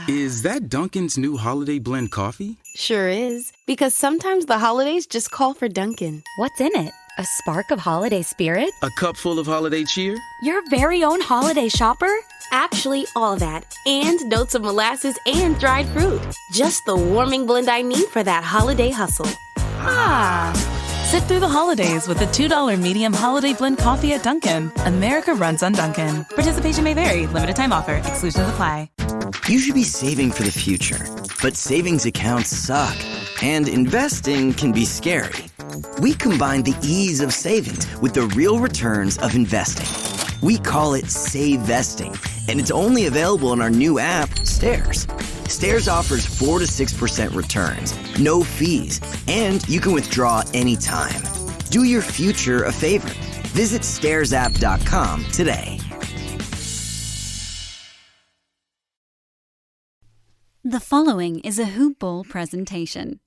Is that Dunkin's new holiday blend coffee? Sure is, because sometimes the holidays just call for Dunkin'. What's in it? A spark of holiday spirit? A cup full of holiday cheer? Your very own holiday shopper? Actually, all that, and notes of molasses and dried fruit. Just the warming blend I need for that holiday hustle. Ah. Sit through the holidays with the $2 medium holiday blend coffee at Dunkin'. America runs on Dunkin'. Participation may vary. Limited time offer. Exclusions apply. You should be saving for the future, but savings accounts suck, and investing can be scary. We combine the ease of savings with the real returns of investing. We call it Save Vesting, and it's only available in our new app, Stairs. Stairs offers 4 to 6% returns, no fees, and you can withdraw anytime. Do your future a favor. Visit StairsApp.com today. The following is a Hoop Ball presentation.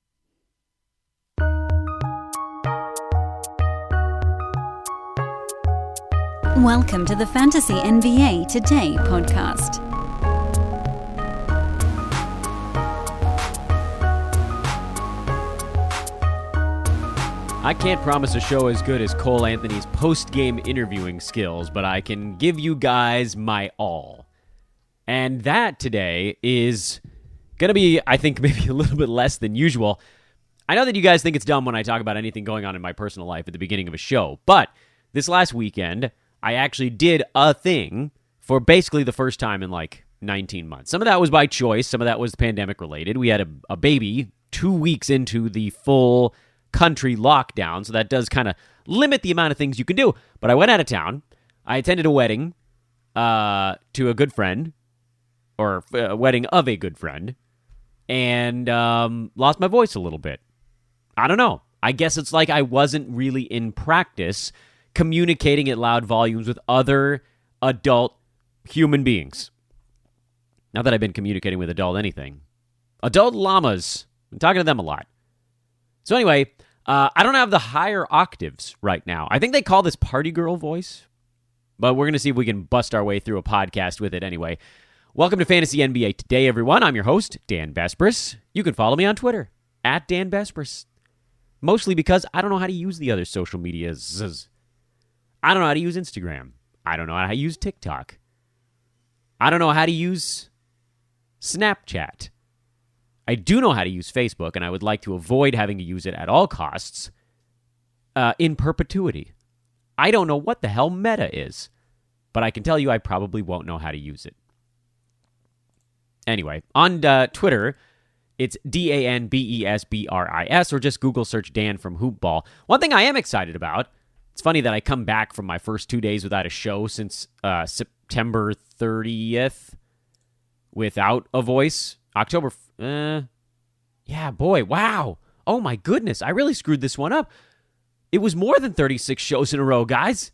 Welcome to the Fantasy NBA Today podcast. I can't promise a show as good as Cole Anthony's post-game interviewing skills, but I can give you guys my all. And that today is going to be, I think, maybe a little bit less than usual. I know that you guys think it's dumb when I talk about anything going on in my personal life at the beginning of a show, but this last weekend, I actually did a thing for basically the first time in like 19 months. Some of that was by choice. Some of that was pandemic related. We had a baby 2 weeks into the full country lockdown, so that does kind of limit the amount of things you can do. But I went out of town. I attended a wedding to a good friend, or a wedding of a good friend, and lost my voice a little bit. I don't know. I guess it's like I wasn't really in practice communicating at loud volumes with other adult human beings. Not that I've been communicating with adult anything. Adult llamas. I'm talking to them a lot. So anyway, I don't have the higher octaves right now. I think they call this party girl voice, but we're going to see if we can bust our way through a podcast with it anyway. Welcome to Fantasy NBA Today, everyone. I'm your host, Dan Vespris. You can follow me on Twitter, at Dan Vespris. Mostly because I don't know how to use the other social medias. I don't know how to use Instagram. I don't know how to use TikTok. I don't know how to use Snapchat. I do know how to use Facebook, and I would like to avoid having to use it at all costs in perpetuity. I don't know what the hell Meta is, but I can tell you I probably won't know how to use it. Anyway, on Twitter, it's DanBesbris, or just Google search Dan from Hoop Ball. One thing I am excited about, it's funny that I come back from my first 2 days without a show since September 30th without a voice. October, yeah, boy, wow. Oh my goodness, I really screwed this one up. It was more than 36 shows in a row, guys.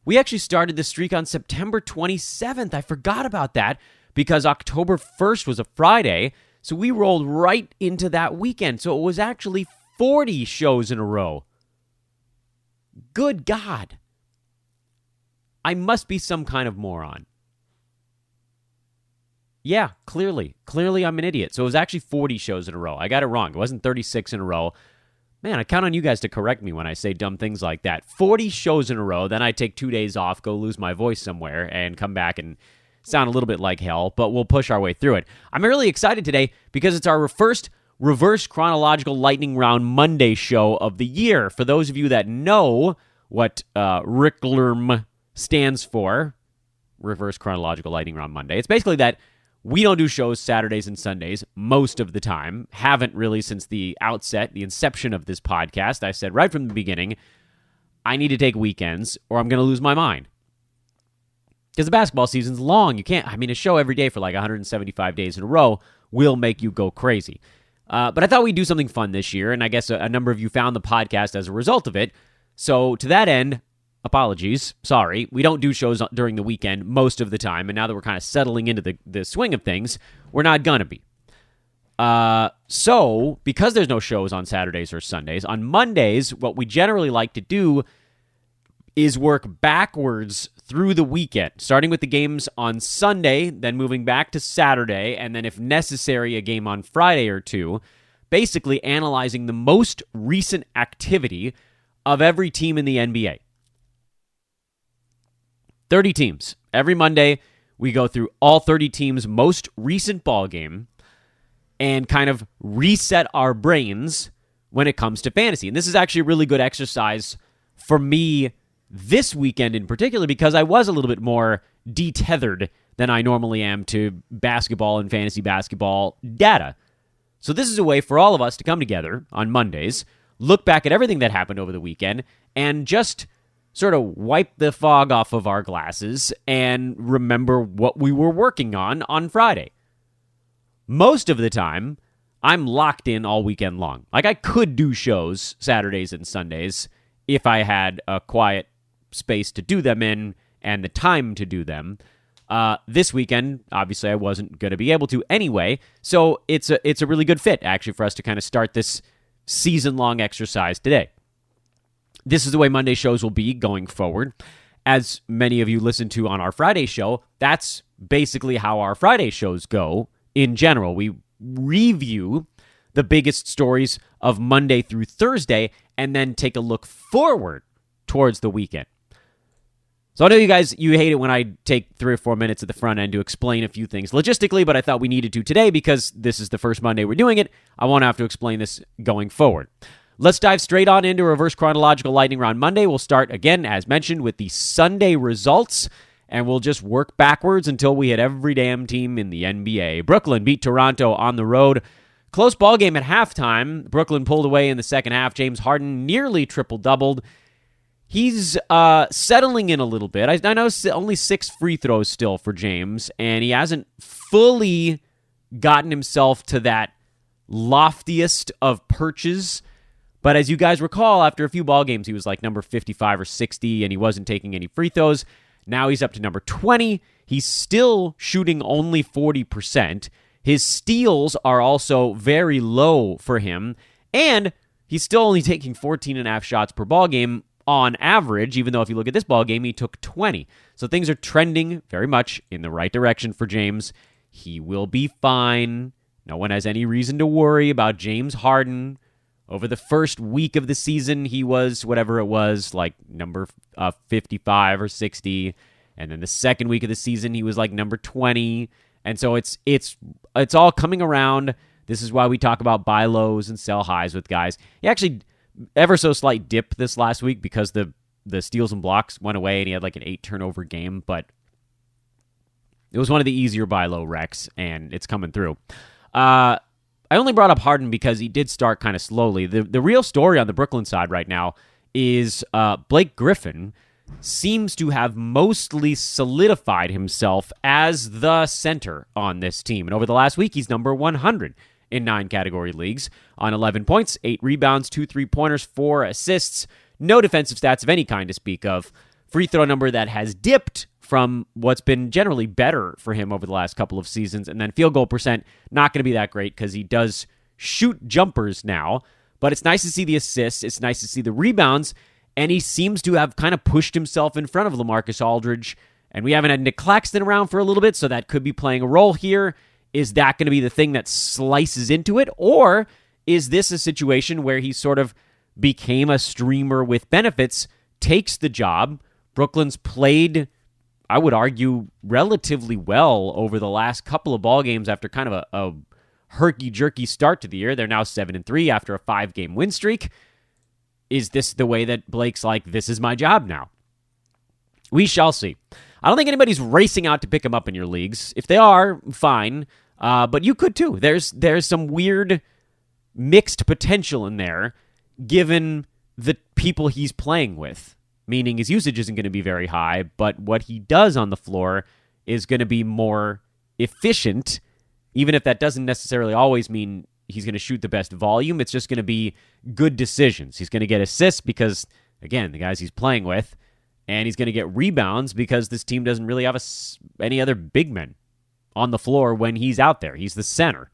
We actually started the streak on September 27th. I forgot about that because October 1st was a Friday, so we rolled right into that weekend. So it was actually 40 shows in a row. Good God. I must be some kind of moron. Yeah, clearly. Clearly I'm an idiot. So it was actually 40 shows in a row. I got it wrong. It wasn't 36 in a row. Man, I count on you guys to correct me when I say dumb things like that. 40 shows in a row, then I take 2 days off, go lose my voice somewhere, and come back and sound a little bit like hell, but we'll push our way through it. I'm really excited today because it's our first reverse chronological lightning round Monday show of the year. For those of you that know what RCLRM stands for, reverse chronological lightning round Monday, it's basically that we don't do shows Saturdays and Sundays most of the time. Haven't really since the outset, the inception of this podcast. I said right from the beginning, I need to take weekends or I'm going to lose my mind. Because the basketball season's long. You can't, a show every day for like 175 days in a row will make you go crazy. But I thought we'd do something fun this year, and I guess a number of you found the podcast as a result of it. So to that end, apologies. Sorry. We don't do shows during the weekend most of the time, and now that we're kind of settling into the swing of things, we're not going to be. So, because there's no shows on Saturdays or Sundays, on Mondays, what we generally like to do is work backwards through the weekend, starting with the games on Sunday, then moving back to Saturday, and then if necessary, a game on Friday or two, basically analyzing the most recent activity of every team in the NBA. 30 teams. Every Monday, we go through all 30 teams' most recent ball game and kind of reset our brains when it comes to fantasy. And this is actually a really good exercise for me this weekend in particular because I was a little bit more detethered than I normally am to basketball and fantasy basketball data. So this is a way for all of us to come together on Mondays, look back at everything that happened over the weekend, and just sort of wipe the fog off of our glasses and remember what we were working on Friday. Most of the time, I'm locked in all weekend long. Like, I could do shows Saturdays and Sundays if I had a quiet space to do them in and the time to do them. This weekend, obviously, I wasn't going to be able to anyway, so it's a really good fit, actually, for us to kind of start this season-long exercise today. This is the way Monday shows will be going forward. As many of you listen to on our Friday show, that's basically how our Friday shows go in general. We review the biggest stories of Monday through Thursday and then take a look forward towards the weekend. So I know you guys, you hate it when I take 3 or 4 minutes at the front end to explain a few things logistically, but I thought we needed to today because this is the first Monday we're doing it. I won't have to explain this going forward. Let's dive straight on into reverse chronological lightning round Monday. We'll start again, as mentioned, with the Sunday results, and we'll just work backwards until we hit every damn team in the NBA. Brooklyn beat Toronto on the road. Close ball game at halftime. Brooklyn pulled away in the second half. James Harden nearly triple-doubled. He's settling in a little bit. I know only 6 free throws still for James, and he hasn't fully gotten himself to that loftiest of perches. But as you guys recall, after a few ball games, he was like number 55 or 60, and he wasn't taking any free throws. Now he's up to number 20. He's still shooting only 40%. His steals are also very low for him, and he's still only taking 14.5 shots per ball game on average, even though if you look at this ball game, he took 20. So things are trending very much in the right direction for James. He will be fine. No one has any reason to worry about James Harden. Over the first week of the season, he was whatever it was, like number 55 or 60. And then the second week of the season, he was like number 20. And so it's all coming around. This is why we talk about buy lows and sell highs with guys. He actually, ever so slight dip this last week because the steals and blocks went away and he had like an 8 turnover game. But it was one of the easier buy low wrecks, and it's coming through. I only brought up Harden because he did start kind of slowly. The real story on the Brooklyn side right now is Blake Griffin seems to have mostly solidified himself as the center on this team. And over the last week, he's number 100 in 9 category leagues on 11 points, 8 rebounds, 2 3-pointers, 4 assists. No defensive stats of any kind to speak of. Free throw number that has dipped from what's been generally better for him over the last couple of seasons. And then field goal percent, not going to be that great because he does shoot jumpers now. But it's nice to see the assists. It's nice to see the rebounds. And he seems to have kind of pushed himself in front of LaMarcus Aldridge. And we haven't had Nick Claxton around for a little bit, so that could be playing a role here. Is that going to be the thing that slices into it? Or is this a situation where he sort of became a streamer with benefits, takes the job? Brooklyn's played, I would argue, relatively well over the last couple of ball games after kind of a herky-jerky start to the year. They're now 7-3 after a 5-game win streak. Is this the way that Blake's like, this is my job now? We shall see. I don't think anybody's racing out to pick him up in your leagues. If they are, fine. But you could too. There's some weird mixed potential in there, given the people he's playing with. Meaning his usage isn't going to be very high, but what he does on the floor is going to be more efficient, even if that doesn't necessarily always mean he's going to shoot the best volume. It's just going to be good decisions. He's going to get assists because, again, the guys he's playing with, and he's going to get rebounds because this team doesn't really have any other big men on the floor when he's out there. He's the center.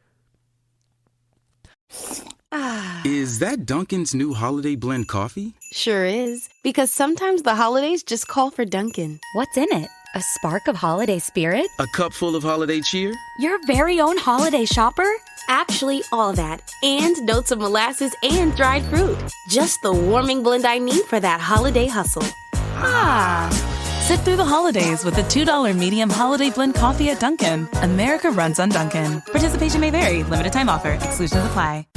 Is that Dunkin's new holiday blend coffee? Sure is. Because sometimes the holidays just call for Dunkin'. What's in it? A spark of holiday spirit? A cup full of holiday cheer? Your very own holiday shopper? Actually, all that. And notes of molasses and dried fruit. Just the warming blend I need for that holiday hustle. Sit through the holidays with the $2 medium holiday blend coffee at Dunkin'. America runs on Dunkin'. Participation may vary. Limited time offer. Exclusions apply.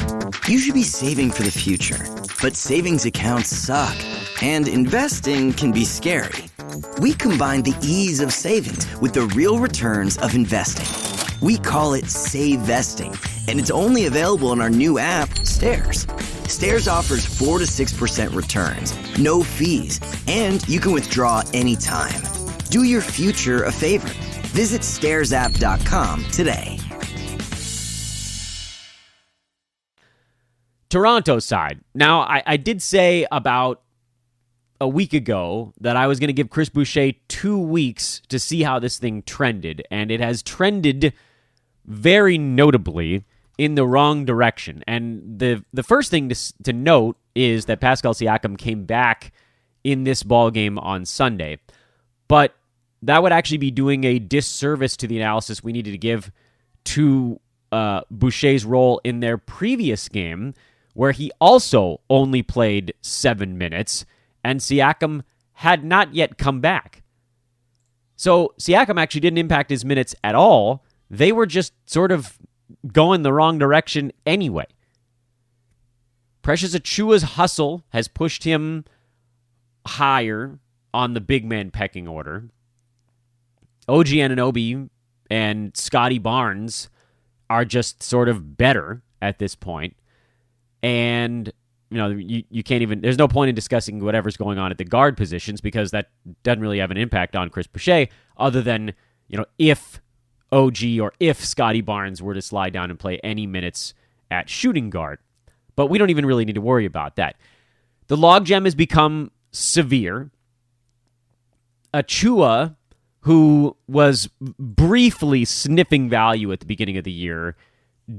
You should be saving for the future, but savings accounts suck, and investing can be scary. We combine the ease of savings with the real returns of investing. We call it Save Vesting, and it's only available in our new app, Stairs. Stairs offers 4 to 6% returns, no fees, and you can withdraw anytime. Do your future a favor. Visit stairsapp.com today. Toronto side. Now, I did say about a week ago that I was going to give Chris Boucher 2 weeks to see how this thing trended, and it has trended very notably in the wrong direction. And the first thing to note is that Pascal Siakam came back in this ballgame on Sunday, but that would actually be doing a disservice to the analysis we needed to give to Boucher's role in their previous game, where he also only played 7 minutes, and Siakam had not yet come back. So Siakam actually didn't impact his minutes at all. They were just sort of going the wrong direction anyway. Precious Achiuwa's hustle has pushed him higher on the big man pecking order. OG Anunoby and Scottie Barnes are just sort of better at this point. And, you can't even, there's no point in discussing whatever's going on at the guard positions because that doesn't really have an impact on Chris Boucher other than, if OG or if Scottie Barnes were to slide down and play any minutes at shooting guard. But we don't even really need to worry about that. The logjam has become severe. Achiuwa, who was briefly sniffing value at the beginning of the year,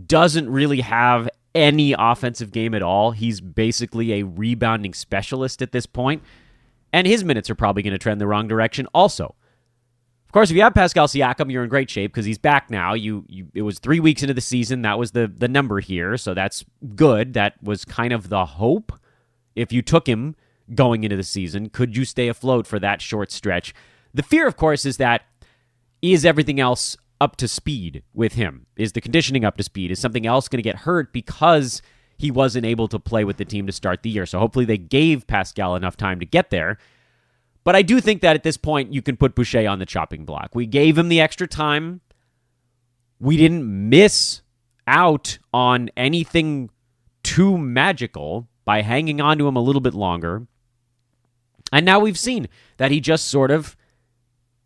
doesn't really have any offensive game at all. He's basically a rebounding specialist at this point, and his minutes are probably going to trend the wrong direction also. Of course, if you have Pascal Siakam, you're in great shape because he's back now. It was 3 weeks into the season. That was the number here, so that's good. That was kind of the hope. If you took him going into the season, could you stay afloat for that short stretch? The fear, of course, is that is everything else up to speed with him? Is the conditioning up to speed? Is something else going to get hurt because he wasn't able to play with the team to start the year? So hopefully they gave Pascal enough time to get there. But I do think that at this point you can put Boucher on the chopping block. We gave him the extra time. We didn't miss out on anything too magical by hanging on to him a little bit longer. And now we've seen that he just sort of,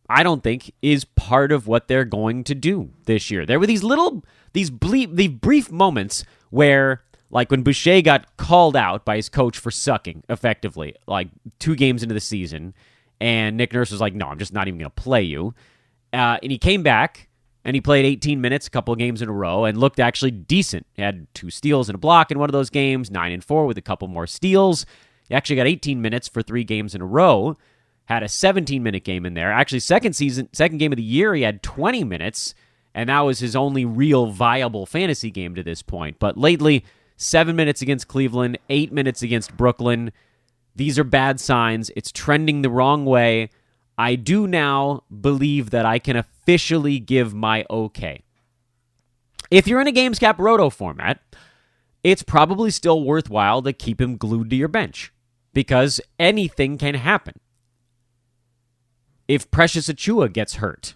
I don't think, is part of what they're going to do this year. There were these brief moments where, like when Boucher got called out by his coach for sucking, effectively, like 2 games into the season, and Nick Nurse was like, no, I'm just not even going to play you. And he came back, and he played 18 minutes, a couple of games in a row, and looked actually decent. He had 2 steals and a block in one of those games, 9-4 with a couple more steals. He actually got 18 minutes for 3 games in a row. Had a 17-minute game in there. Actually, second game of the year, he had 20 minutes, and that was his only real viable fantasy game to this point. But lately, 7 minutes against Cleveland, 8 minutes against Brooklyn. These are bad signs. It's trending the wrong way. I do now believe that I can officially give my okay. If you're in a Games Cap Roto format, it's probably still worthwhile to keep him glued to your bench because anything can happen. If Precious Achiuwa gets hurt,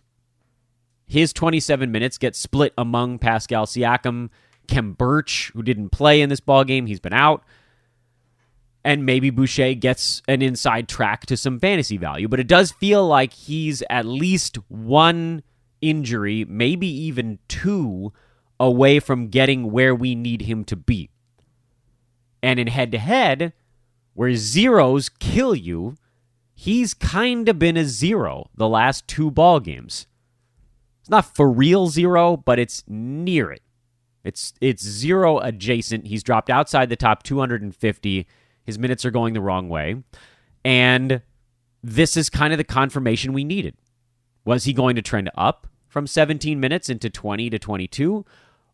his 27 minutes get split among Pascal Siakam, Kem Birch, who didn't play in this ballgame, he's been out, and maybe Boucher gets an inside track to some fantasy value. But it does feel like he's at least 1 injury, maybe even 2, away from getting where we need him to be. And in head-to-head, where zeros kill you, he's kind of been a 0 the last 2 ball games. It's not for real 0, but it's near it. It's zero adjacent. He's dropped outside the top 250. His minutes are going the wrong way. And this is kind of the confirmation we needed. Was he going to trend up from 17 minutes into 20 to 22?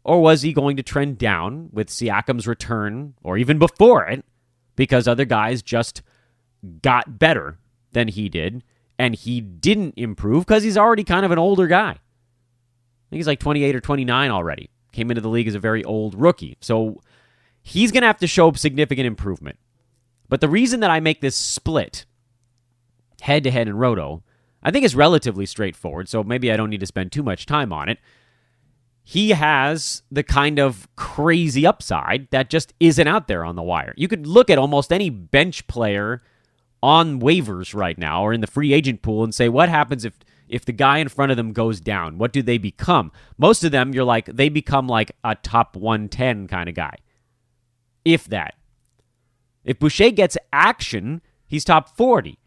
Or was he going to trend down with Siakam's return, or even before it, because other guys just got better than he did, and he didn't improve because he's already kind of an older guy. I think he's like 28 or 29 already. Came into the league as a very old rookie. So he's going to have to show significant improvement. But the reason that I make this split head-to-head in Roto, I think is relatively straightforward, so maybe I don't need to spend too much time on it. He has the kind of crazy upside that just isn't out there on the wire. You could look at almost any bench player on waivers right now or in the free agent pool and say, what happens if the guy in front of them goes down? What do they become? Most of them, you're like, they become like a top 110 kind of guy. If that. If Boucher gets action, he's top 40.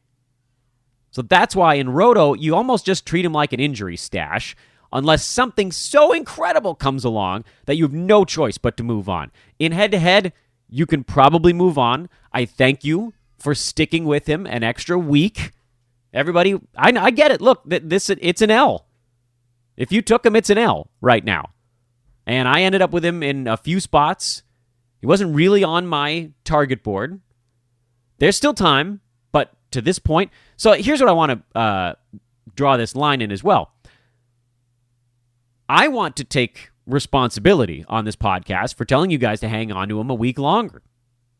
So that's why in Roto, you almost just treat him like an injury stash, unless something so incredible comes along that you have no choice but to move on. In head-to-head, you can probably move on. I thank you for sticking with him an extra week. Everybody, I get it. Look, it's an L. If you took him, it's an L right now. And I ended up with him in a few spots. He wasn't really on my target board. There's still time, but to this point. So here's what I want to draw this line in as well. I want to take responsibility on this podcast for telling you guys to hang on to him a week longer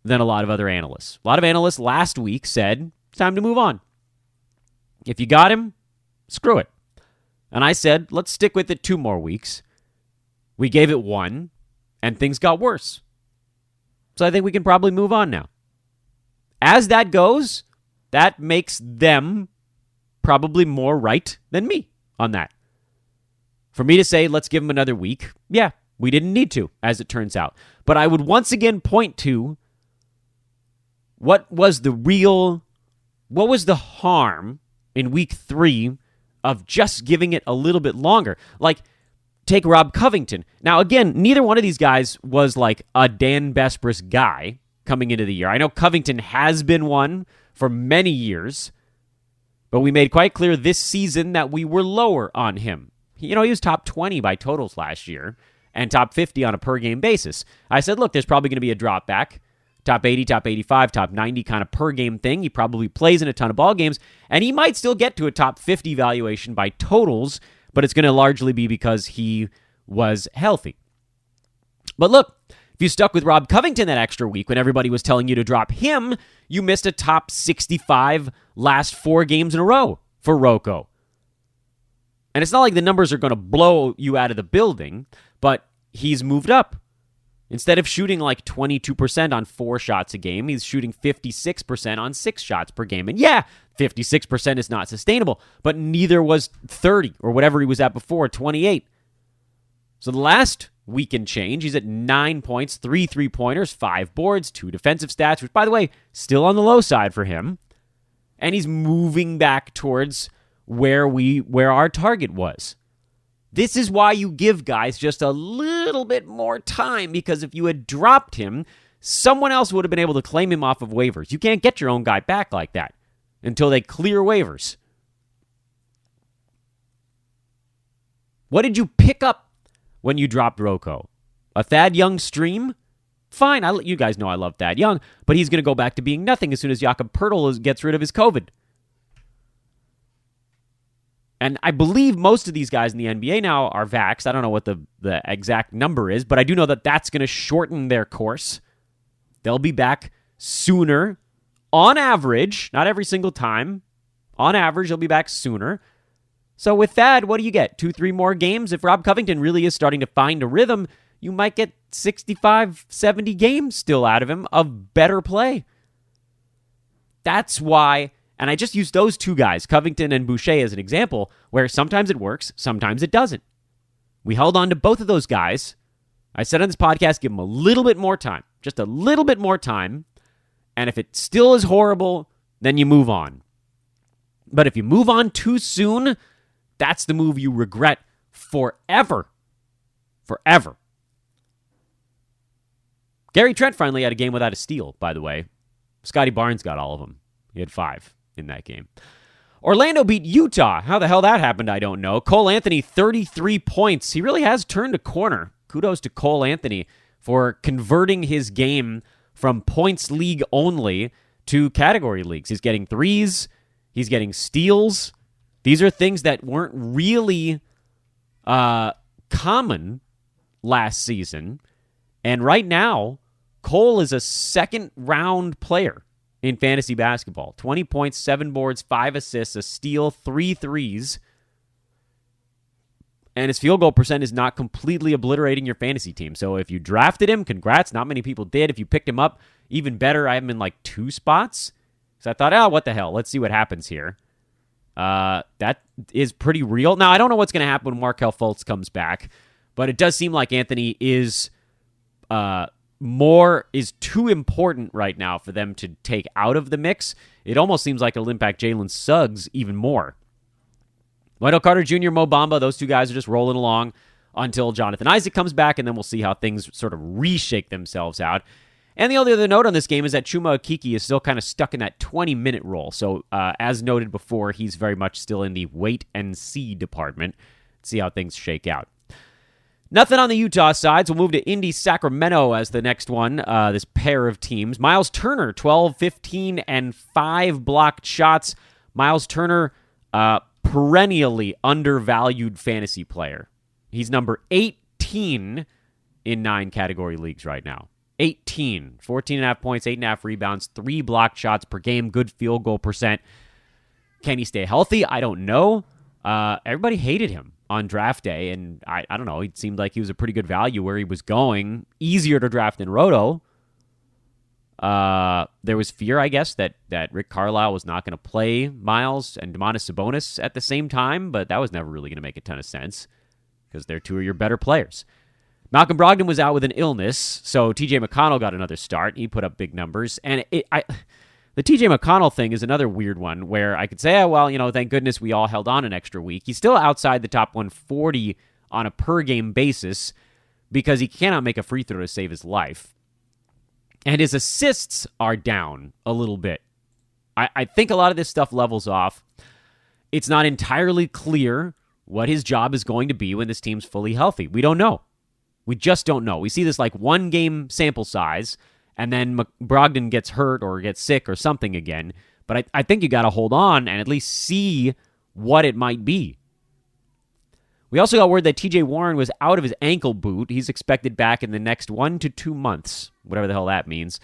than a lot of other analysts. A lot of analysts last week said, it's time to move on. If you got him, screw it. And I said, let's stick with it 2 more weeks. We gave it 1, and things got worse. So I think we can probably move on now. As that goes, that makes them probably more right than me on that. For me to say, let's give him another week, yeah, we didn't need to, as it turns out. But I would once again point to what was the harm in week 3 of just giving it a little bit longer? Like, take Rob Covington. Now, again, neither one of these guys was like a Dan Besbris guy coming into the year. I know Covington has been one for many years, but we made quite clear this season that we were lower on him. He was top 20 by totals last year and top 50 on a per-game basis. I said, look, there's probably going to be a drop back. Top 80, top 85, top 90 kind of per-game thing. He probably plays in a ton of ball games, and he might still get to a top 50 valuation by totals, but it's going to largely be because he was healthy. But look, if you stuck with Rob Covington that extra week when everybody was telling you to drop him, you missed a top 65 last 4 games in a row for Rocco. And it's not like the numbers are going to blow you out of the building, but he's moved up. Instead of shooting like 22% on 4 shots a game, he's shooting 56% on 6 shots per game. And yeah, 56% is not sustainable, but neither was 30 or whatever he was at before, 28. So the last week and change, he's at 9 points, 3 3-pointers, 5 boards, 2 defensive stats, which, by the way, still on the low side for him. And he's moving back towards where our target was. This is why you give guys just a little bit more time, because if you had dropped him, someone else would have been able to claim him off of waivers. You can't get your own guy back like that until they clear waivers. What did you pick up when you dropped Rocco? A Thad Young stream? Fine, you guys know I love Thad Young, but he's going to go back to being nothing as soon as Jakob Poeltl gets rid of his COVID. And I believe most of these guys in the NBA now are vaxxed. I don't know what the exact number is, but I do know that that's going to shorten their course. They'll be back sooner. On average, not every single time. On average, they'll be back sooner. So with that, what do you get? 2-3 more games? If Rob Covington really is starting to find a rhythm, you might get 65, 70 games still out of him of better play. That's why... And I just used those 2 guys, Covington and Boucher, as an example, where sometimes it works, sometimes it doesn't. We held on to both of those guys. I said on this podcast, give them a little bit more time, just a little bit more time. And if it still is horrible, then you move on. But if you move on too soon, that's the move you regret forever. Forever. Gary Trent finally had a game without a steal, by the way. Scottie Barnes got all of them. He had 5 in that game. Orlando beat Utah. How the hell that happened, I don't know. Cole Anthony, 33 points. He really has turned a corner. Kudos to Cole Anthony for converting his game from points league only to category leagues. He's getting threes. He's getting steals. These are things that weren't really common last season. And right now, Cole is a second-round player in fantasy basketball. 20 points, 7 boards, 5 assists, a steal, 3 threes. And his field goal percent is not completely obliterating your fantasy team. So if you drafted him, congrats. Not many people did. If you picked him up, even better. I have him in like 2 spots. So I thought, what the hell? Let's see what happens here. That is pretty real. Now, I don't know what's going to happen when Markelle Fultz comes back, but it does seem like Anthony is too important right now for them to take out of the mix. It almost seems like it'll impact Jalen Suggs even more. Wendell Carter Jr., Mo Bamba, those 2 guys are just rolling along until Jonathan Isaac comes back, and then we'll see how things sort of reshake themselves out. And the only other note on this game is that Chuma Okeke is still kind of stuck in that 20-minute role. So as noted before, he's very much still in the wait-and-see department. See how things shake out. Nothing on the Utah side, so we'll move to Indy-Sacramento as the next one, this pair of teams. Miles Turner, 12, 15, and 5 blocked shots. Miles Turner, perennially undervalued fantasy player. He's number 18 in 9 category leagues right now. 18, 14.5 points, 8.5 rebounds, 3 blocked shots per game, good field goal percent. Can he stay healthy? I don't know. Everybody hated him on draft day, and I don't know. It seemed like he was a pretty good value where he was going. Easier to draft than Roto. There was fear, I guess, that Rick Carlisle was not going to play Miles and Domantas Sabonis at the same time, but that was never really going to make a ton of sense because they're 2 of your better players. Malcolm Brogdon was out with an illness, so TJ McConnell got another start. He put up big numbers. And the TJ McConnell thing is another weird one where I could say, thank goodness we all held on an extra week. He's still outside the top 140 on a per-game basis because he cannot make a free throw to save his life. And his assists are down a little bit. I think a lot of this stuff levels off. It's not entirely clear what his job is going to be when this team's fully healthy. We don't know. We just don't know. We see this like 1-game sample size, and then Brogdon gets hurt or gets sick or something again. But I think you got to hold on and at least see what it might be. We also got word that TJ Warren was out of his ankle boot. He's expected back in the next 1 to 2 months, whatever the hell that means.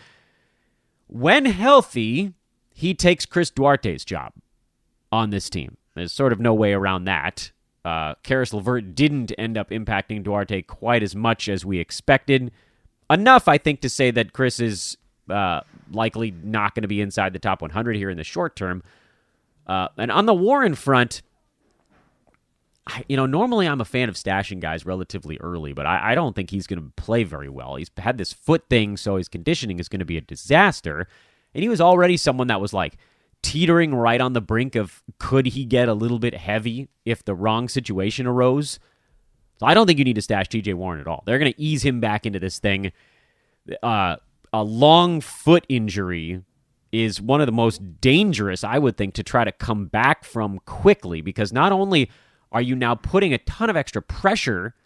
When healthy, he takes Chris Duarte's job on this team. There's sort of no way around that. Karis LeVert didn't end up impacting Duarte quite as much as we expected. Enough, I think, to say that Chris is likely not going to be inside the top 100 here in the short term. And on the Warren front, normally I'm a fan of stashing guys relatively early, but I don't think he's going to play very well. He's had this foot thing, so his conditioning is going to be a disaster. And he was already someone that was like teetering right on the brink of could he get a little bit heavy if the wrong situation arose. So I don't think you need to stash TJ Warren at all. They're going to ease him back into this thing. A long foot injury is one of the most dangerous, I would think, to try to come back from quickly, because not only are you now putting a ton of extra pressure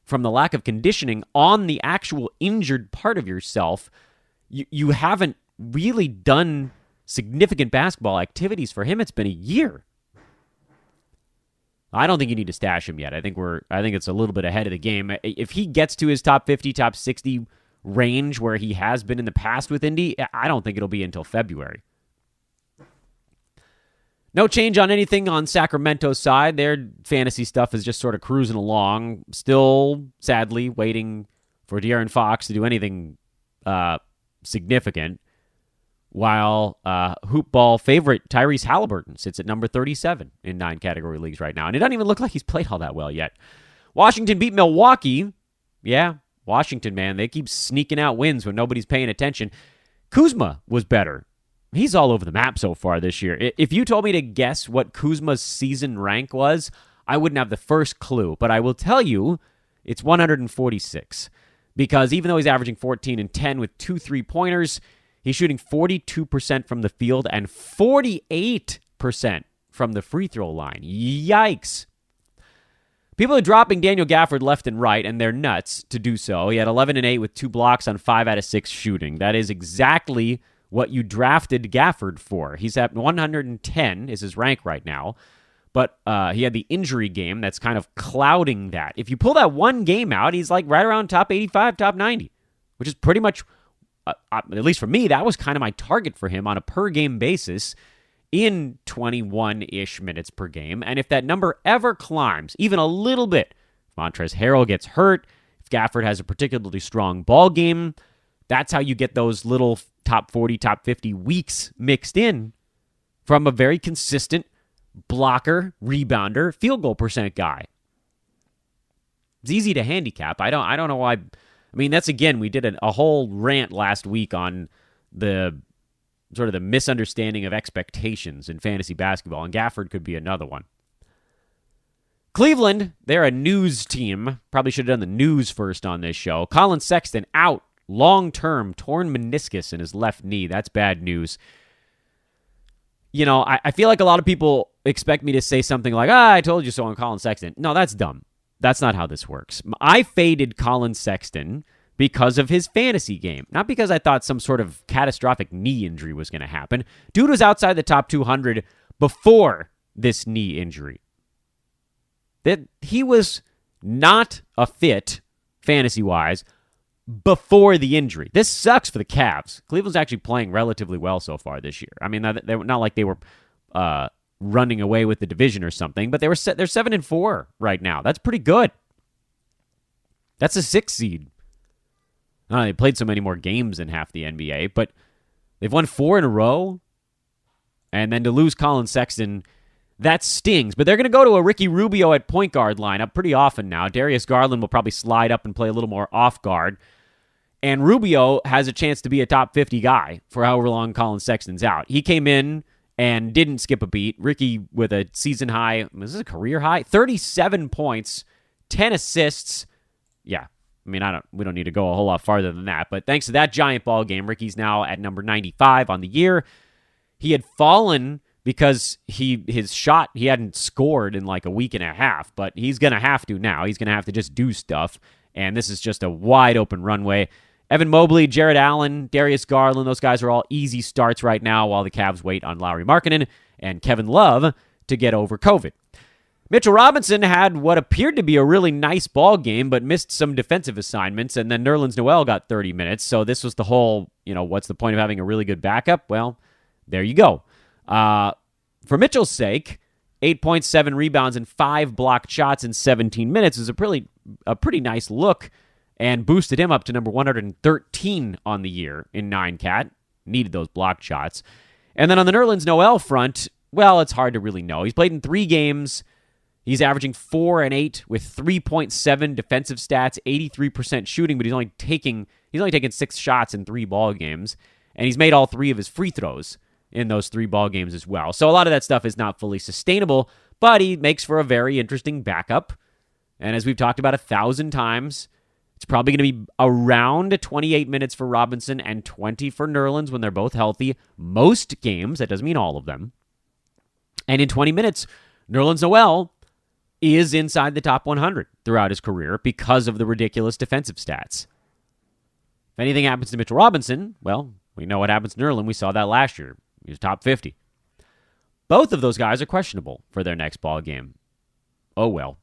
from the lack of conditioning on the actual injured part of yourself, you haven't really done significant basketball activities for him. It's been a year. I don't think you need to stash him yet. I think it's a little bit ahead of the game. If he gets to his top 50, top 60 range where he has been in the past with Indy, I don't think it'll be until February. No change on anything on Sacramento's side. Their fantasy stuff is just sort of cruising along. Still, sadly, waiting for De'Aaron Fox to do anything significant. While hoop ball favorite Tyrese Halliburton sits at number 37 in 9 category leagues right now. And it doesn't even look like he's played all that well yet. Washington beat Milwaukee. Yeah, Washington, man. They keep sneaking out wins when nobody's paying attention. Kuzma was better. He's all over the map so far this year. If you told me to guess what Kuzma's season rank was, I wouldn't have the first clue. But I will tell you, it's 146. because even though he's averaging 14 and 10 with 2 3-pointers, he's shooting 42% from the field and 48% from the free throw line. Yikes. People are dropping Daniel Gafford left and right, and they're nuts to do so. He had 11 and 8 with 2 blocks on 5 out of 6 shooting. That is exactly what you drafted Gafford for. He's at 110 is his rank right now, but he had the injury game that's kind of clouding that. If you pull that one game out, he's like right around top 85, top 90, which is pretty much, at least for me, that was kind of my target for him on a per-game basis in 21-ish minutes per game. And if that number ever climbs, even a little bit, if Montrezl Harrell gets hurt, if Gafford has a particularly strong ball game, that's how you get those little top 40, top 50 weeks mixed in from a very consistent blocker, rebounder, field goal percent guy. It's easy to handicap. I don't know why. I mean, that's, again, we did a whole rant last week on the sort of the misunderstanding of expectations in fantasy basketball, and Gafford could be another one. Cleveland, they're a news team. Probably should have done the news first on this show. Colin Sexton out long-term, torn meniscus in his left knee. That's bad news. You know, I feel like a lot of people expect me to say something like, I told you so on Colin Sexton. No, that's dumb. That's not how this works. I faded Colin Sexton because of his fantasy game, not because I thought some sort of catastrophic knee injury was going to happen. Dude was outside the top 200 before this knee injury. That he was not a fit, fantasy-wise, before the injury. This sucks for the Cavs. Cleveland's actually playing relatively well so far this year. I mean, they're not like they were running away with the division or something, but they're 7-4 right now. That's pretty good. That's a 6 seed. I don't know, they played so many more games than half the NBA, but they've won 4 in a row. And then to lose Colin Sexton, that stings. But they're going to go to a Ricky Rubio at point guard lineup pretty often now. Darius Garland will probably slide up and play a little more off guard. And Rubio has a chance to be a top 50 guy for however long Colin Sexton's out. He came in and didn't skip a beat. Ricky with a season high, is this a career high? 37 points, 10 assists. Yeah. I mean, we don't need to go a whole lot farther than that, but thanks to that giant ball game, Ricky's now at number 95 on the year. He had fallen because his shot, he hadn't scored in like a week and a half, but he's going to have to now. He's going to have to just do stuff, and this is just a wide open runway. Evan Mobley, Jared Allen, Darius Garland, those guys are all easy starts right now while the Cavs wait on Lauri Markkanen and Kevin Love to get over COVID. Mitchell Robinson had what appeared to be a really nice ball game, but missed some defensive assignments, and then Nerlens Noel got 30 minutes. So this was the whole, what's the point of having a really good backup? Well, there you go. For Mitchell's sake, 8.7 rebounds and 5 blocked shots in 17 minutes is a pretty nice look, and boosted him up to number 113 on the year in 9-cat. Needed those blocked shots. And then on the Nerlens Noel front, well, it's hard to really know. He's played in 3 games. He's averaging 4 and 8 with 3.7 defensive stats, 83% shooting, but he's only taking 6 shots in 3 ball games, and he's made all 3 of his free throws in those 3 ball games as well. So a lot of that stuff is not fully sustainable, but he makes for a very interesting backup. And as we've talked about 1,000 times, it's probably going to be around 28 minutes for Robinson and 20 for Nerlens when they're both healthy. Most games, that doesn't mean all of them. And in 20 minutes, Nerlens Noel is inside the top 100 throughout his career because of the ridiculous defensive stats. If anything happens to Mitchell Robinson, well, we know what happens to Nerlens. We saw that last year. He was top 50. Both of those guys are questionable for their next ball game. Oh, well.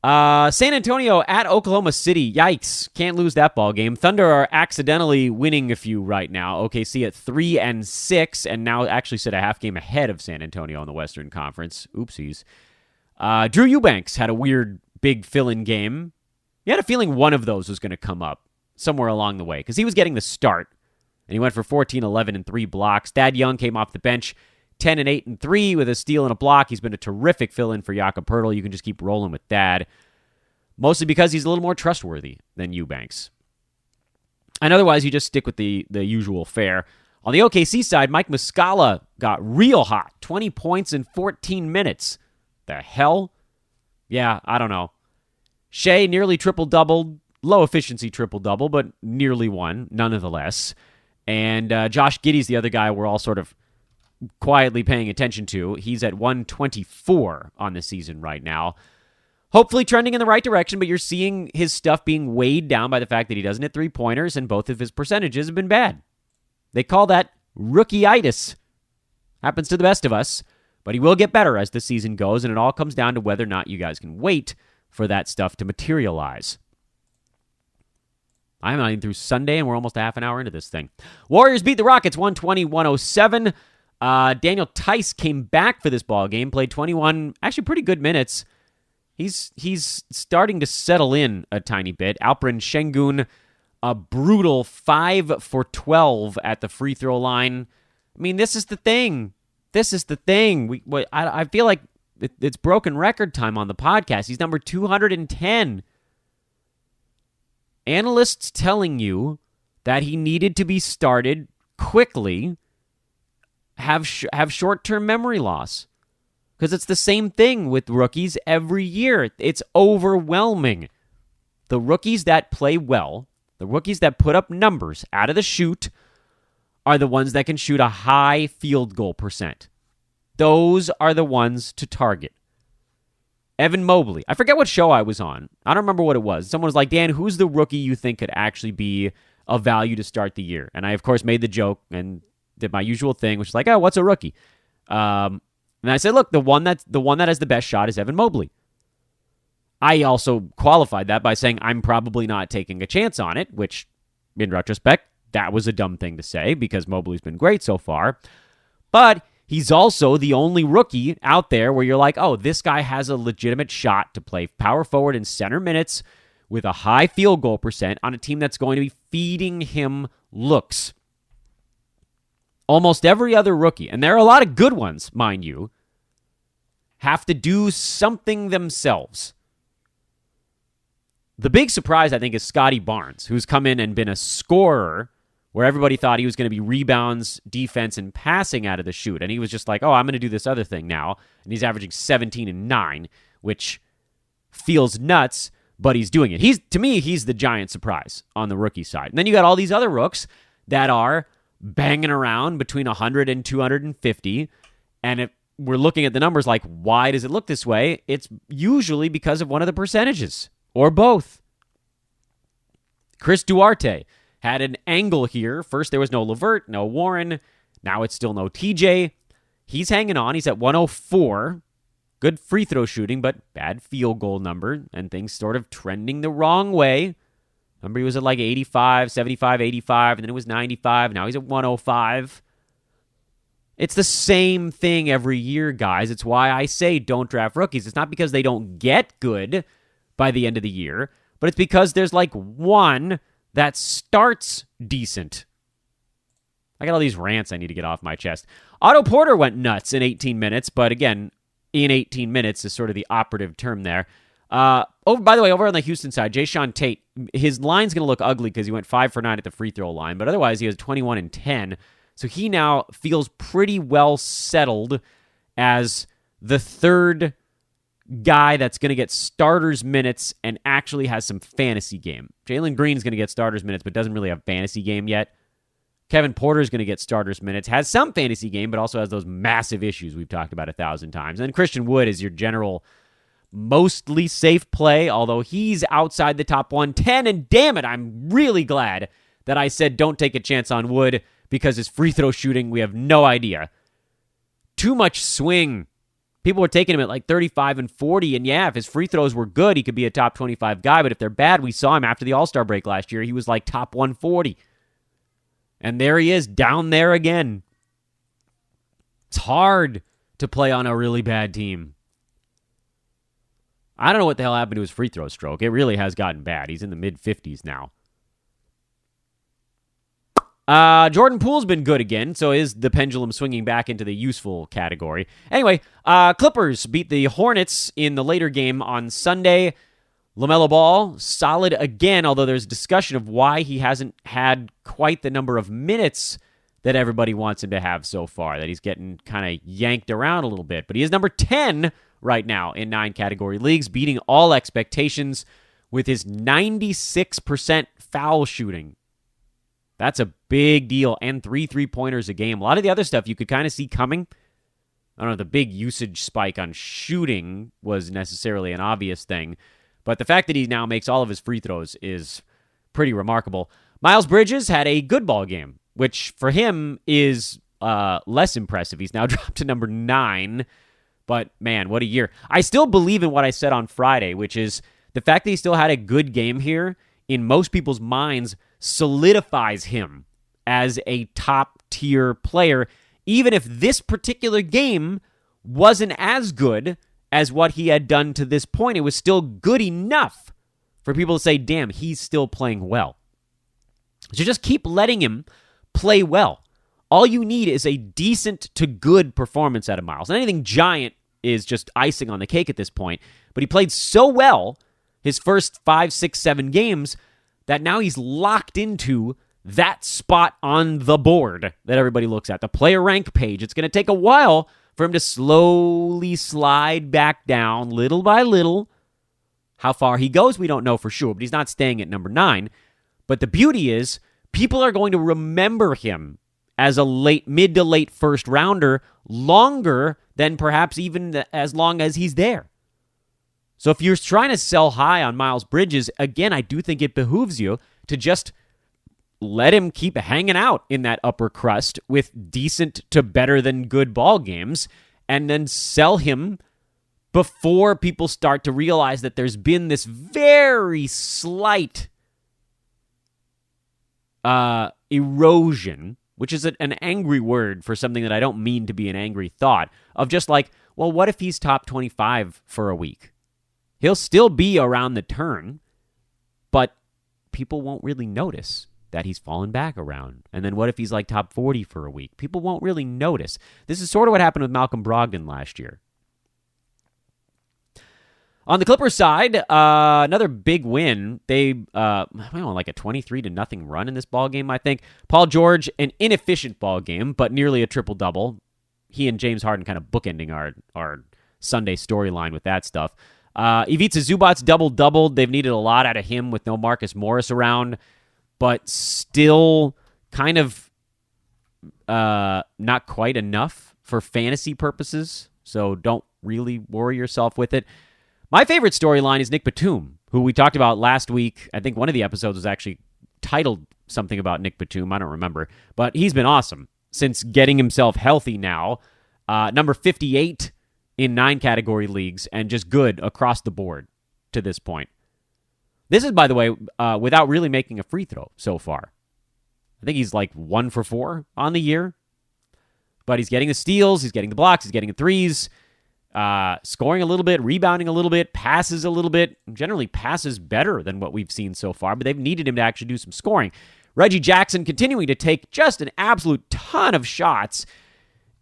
San Antonio at Oklahoma City. Yikes. Can't lose that ball game. Thunder are accidentally winning a few right now. OKC at 3-6, and now actually sit a half game ahead of San Antonio in the Western Conference. Oopsies. Drew Eubanks had a weird big fill-in game. You had a feeling one of those was going to come up somewhere along the way because he was getting the start, and he went for 14, 11, and 3 blocks. Thad Young came off the bench, 10 and 8 and 3 with a steal and a block. He's been a terrific fill-in for Jakob Poeltl. You can just keep rolling with Thad, mostly because he's a little more trustworthy than Eubanks. And otherwise, you just stick with the usual fare. On the OKC side, Mike Muscala got real hot, 20 points in 14 minutes. The hell? Yeah, I don't know. Shea nearly triple-doubled. low efficiency triple-double, but nearly one, nonetheless. And Josh Giddey's the other guy we're all sort of quietly paying attention to. He's at 124 on the season right now. Hopefully trending in the right direction, but you're seeing his stuff being weighed down by the fact that he doesn't hit three-pointers, and both of his percentages have been bad. They call that rookie-itis. Happens to the best of us, but he will get better as the season goes, and it all comes down to whether or not you guys can wait for that stuff to materialize. I'm not even through Sunday, and we're almost a half an hour into this thing. Warriors beat the Rockets 120-107. Daniel Tice came back for this ball game, played 21, actually pretty good minutes. He's starting to settle in a tiny bit. Alperen Şengün, a brutal 5 for 12 at the free throw line. I mean, this is the thing. I feel like it's broken record time on the podcast. He's number 210. Analysts telling you that he needed to be started quickly have short-term memory loss. Because it's the same thing with rookies every year. It's overwhelming. The rookies that play well, the rookies that put up numbers out of the chute, are the ones that can shoot a high field goal percent. Those are the ones to target. Evan Mobley. I forget what show I was on. I don't remember what it was. Someone was like, Dan, who's the rookie you think could actually be of value to start the year? And I, of course, made the joke and did my usual thing, which is like, oh, what's a rookie? And I said, look, the one that has the best shot is Evan Mobley. I also qualified that by saying I'm probably not taking a chance on it, which, in retrospect, that was a dumb thing to say because Mobley's been great so far. But he's also the only rookie out there where you're like, oh, this guy has a legitimate shot to play power forward and center minutes with a high field goal percent on a team that's going to be feeding him looks. Almost every other rookie, and there are a lot of good ones, mind you, have to do something themselves. The big surprise, I think, is Scottie Barnes, who's come in and been a scorer where everybody thought he was going to be rebounds, defense, and passing out of the chute. And he was just like, oh, I'm going to do this other thing now. And he's averaging 17 and 9, which feels nuts, but he's doing it. To me, he's the giant surprise on the rookie side. And then you got all these other rooks that are banging around between 100 and 250. And if we're looking at the numbers like, why does it look this way? It's usually because of one of the percentages, or both. Chris Duarte had an angle here. First, there was no LeVert, no Warren. Now it's still no TJ. He's hanging on. He's at 104. Good free throw shooting, but bad field goal number, and things sort of trending the wrong way. Remember, he was at like 85, 75, 85, and then it was 95. Now he's at 105. It's the same thing every year, guys. It's why I say don't draft rookies. It's not because they don't get good by the end of the year, but it's because there's like one that starts decent. I got all these rants I need to get off my chest. Otto Porter went nuts in 18 minutes, but again, in 18 minutes is sort of the operative term there. By the way, over on the Houston side, Jayshawn Tate, his line's going to look ugly because he went 5 for 9 at the free throw line, but otherwise he has 21 and 10. So he now feels pretty well settled as the third guy that's going to get starters minutes and actually has some fantasy game. Jalen Green's going to get starters minutes, but doesn't really have fantasy game yet. Kevin Porter's going to get starters minutes, has some fantasy game, but also has those massive issues we've talked about 1,000 times. And then Christian Wood is your general mostly safe play, although he's outside the top 110. And damn it, I'm really glad that I said don't take a chance on Wood because his free throw shooting, we have no idea. Too much swing. People were taking him at like 35 and 40, and yeah, if his free throws were good, he could be a top 25 guy, but if they're bad, we saw him after the All-Star break last year, he was like top 140. And there he is, down there again. It's hard to play on a really bad team. I don't know what the hell happened to his free throw stroke. It really has gotten bad. He's in the mid-50s now. Jordan Poole's been good again, so is the pendulum swinging back into the useful category. Anyway, Clippers beat the Hornets in the later game on Sunday. LaMelo Ball, solid again, although there's discussion of why he hasn't had quite the number of minutes that everybody wants him to have so far, that he's getting kind of yanked around a little bit. But he is number 10 right now in 9 category leagues, beating all expectations with his 96% foul shooting. That's a big deal. And 3 3-pointers a game. A lot of the other stuff you could kind of see coming. I don't know if the big usage spike on shooting was necessarily an obvious thing, but the fact that he now makes all of his free throws is pretty remarkable. Miles Bridges had a good ball game, which for him is less impressive. He's now dropped to number 9, but man, what a year. I still believe in what I said on Friday, which is the fact that he still had a good game here in most people's minds solidifies him as a top-tier player, even if this particular game wasn't as good as what he had done to this point. It was still good enough for people to say, damn, he's still playing well. So just keep letting him play well. All you need is a decent to good performance out of Miles. And anything giant is just icing on the cake at this point. But he played so well his first 5, 6, 7 games that now he's locked into that spot on the board that everybody looks at, the player rank page. It's going to take a while for him to slowly slide back down little by little. How far he goes, we don't know for sure, but he's not staying at number 9. But the beauty is, people are going to remember him as a mid to late first rounder longer than perhaps even as long as he's there. So if you're trying to sell high on Miles Bridges, again, I do think it behooves you to just let him keep hanging out in that upper crust with decent to better than good ball games, and then sell him before people start to realize that there's been this very slight erosion, which is an angry word for something that I don't mean to be an angry thought, of just like, well, what if he's top 25 for a week? He'll still be around the turn, but people won't really notice that he's fallen back around. And then what if he's like top 40 for a week? People won't really notice. This is sort of what happened with Malcolm Brogdon last year. On the Clippers side, another big win. They went on like a 23-0 run in this ball game, I think. Paul George, an inefficient ball game, but nearly a triple-double. He and James Harden kind of bookending our Sunday storyline with that stuff. Ivica Zubac's double-doubled. They've needed a lot out of him with no Marcus Morris around, but still kind of not quite enough for fantasy purposes, so don't really worry yourself with it. My favorite storyline is Nick Batum, who we talked about last week. I think one of the episodes was actually titled something about Nick Batum. I don't remember, but he's been awesome since getting himself healthy now. Number 58 in 9 category leagues, and just good across the board to this point. This is, by the way, without really making a free throw so far. I think he's like 1 for 4 on the year. But he's getting the steals, he's getting the blocks, he's getting the threes, scoring a little bit, rebounding a little bit, passes a little bit. Generally passes better than what we've seen so far, but they've needed him to actually do some scoring. Reggie Jackson continuing to take just an absolute ton of shots,